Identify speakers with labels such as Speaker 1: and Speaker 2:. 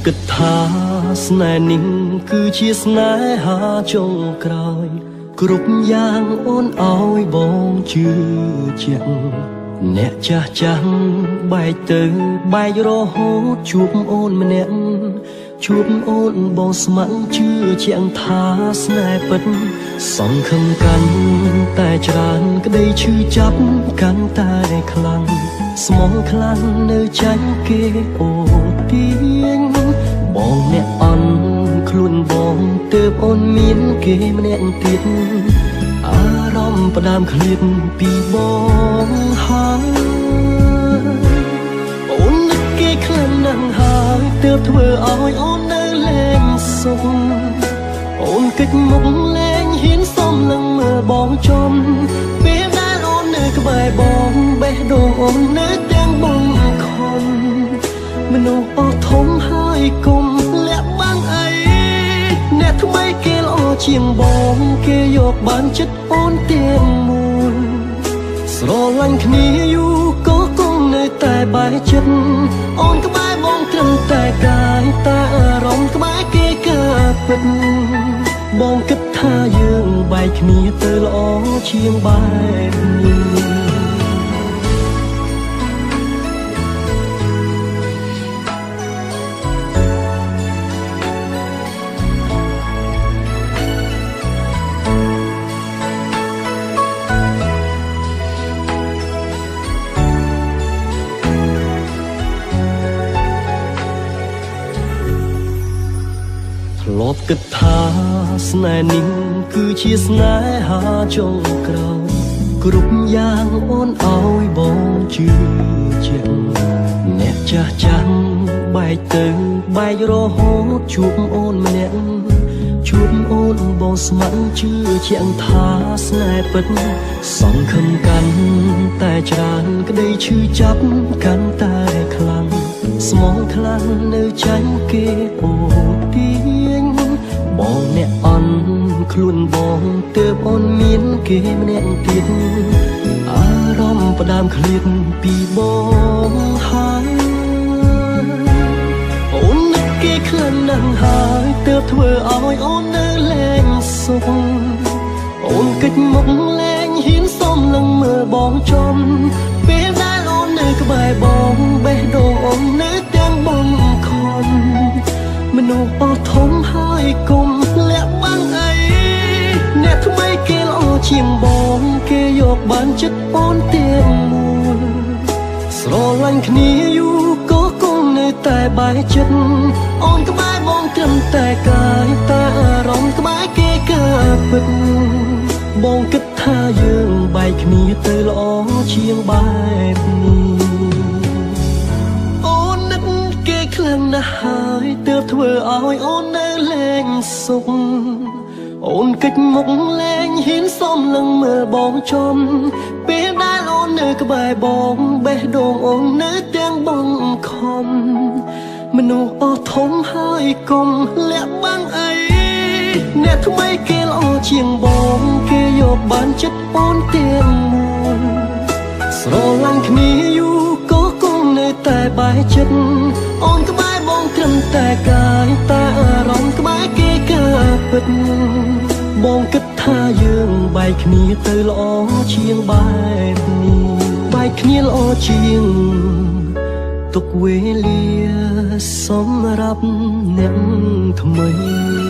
Speaker 1: គិតថាស្នេហ៍នេះគឺជាស្នេហាចុងក្រោយគ្រប់យ៉ាងអូនឲ្យបងជឿជាក់អ្នកចាស់ចាស់បែកទៅបែករហូតជួបអូនម្នាក់ជួបអូនបងស្ម័គ្រជឿជាក់ថាស្នេហ៍ពិតសង្ឃឹមកាន់តែច្រើនក្តីឈឺចាប់កាន់តែខ្លាំងស្មងខ្លាំងនៅចាញ់គេអូទាញបងអ្នកអន់ខ្លួនបងទើបអូនមានគេម្នាក់ទៀតអារម្មណ៍ផ្ដាំឃ្លាតពីបងហើយអូននឹកគេខ្លាំងណាស់ហើយទើបធ្វើឲ្យអូននៅលែងសុខអូនគិតមុខលែងហ៊ានសុំនឹងមើលបងចំពេលដែលអូននៅក្បែរបងបេះដូងអូននៅទាំងបងខំមនុស្សអស់ធំហើយគុំលាក់បាំងអីអ្នកថ្មីគេល្អជាងបងគេយកបានចិត្តអូនទាំងមូលស្រឡាញ់គ្នាយូរក៏គង់នៅតែបែកចិត្តអូនក្បែរបងត្រឹមតែកាយតែអារម្មណ៍ក្បែរគេកាពិតបងគិតថាយើងបែកគ្នាទៅល្អជាងបែបនេះធ្លាប់គិតថាស្នេហ៍នេះគឺជាស្នេហាចុងក្រោយគ្រប់យ៉ាងអូនឲ្យបងជឿជាក់អ្នកចាស់ចាស់បែកទៅបែករហូតជួបអូនម្នាក់ជួបអូនបងស្ម័គ្រជឿជាក់ថាស្នេហ៍ពិតសង្ឃឹមកាន់តែច្រើនក្តីឈឺចាប់កាន់តែខ្លាំងស្មងខ្លាំងនៅចាញ់គេអូទាញបងអ្នកអន់ខ្លួនបងទើបអូនមានគេម្នាក់ទៀតអារម្មណ៍ផ្ដាំឃ្លាតពីបងហើយអូននឹកគេខ្លាំងណាស់ហើយទើបធ្វើឲ្យអូននៅលែងសុខអូនគិតមុខលែងហ៊ានសុំនឹងមើលបងចំពេលដែលអូននៅក្បែរបងបេះដូងអូននៅទាំងបងខំមនុស្សអស់ធំហើយគុំលាក់បាំងអីអ្នកថ្មីគេល្អជាងបងគេយកបានចិត្តអូនទាំងមូលស្រឡាញ់គ្នាយូរក៏គង់នៅតែបែកចិត្តអូនក្បែរបងត្រឹមតែកាយតែអារម្មណ៍ក្បែរគេកាពិតបងគិតថាយើងបែកគ្នាទៅល្អជាងបែបនេះអូននឹកគេខ្លាំងណាស់ហើយទើបធ្វើឲ្យអូននៅលែងសុខអូនគិតមុខលែងហ៊ានសុំនឹងមើលបងចំពេលដែលអូននៅក្បែរបងបេះដូងអូននៅទាំងបងខំមនុស្សអស់ធំហើយគុំលាក់បាំងអីអ្នកថ្មីគេល្អជាងបងគេយកបានចិត្តអូនទាំងមូលស្រឡាញ់គ្នាយូរក៏គង់នៅតែបែកចិត្តអូនក្បែរបងត្រឹមតែកាយតែអារម្មណ៍ក្បែរគេកាពិតបងគិតថាយើងបែកគ្នាទៅល្អជាងបែបនេះបែកគ្នាល្អជាងទុកវេលាសម្រាប់អ្នកថ្មី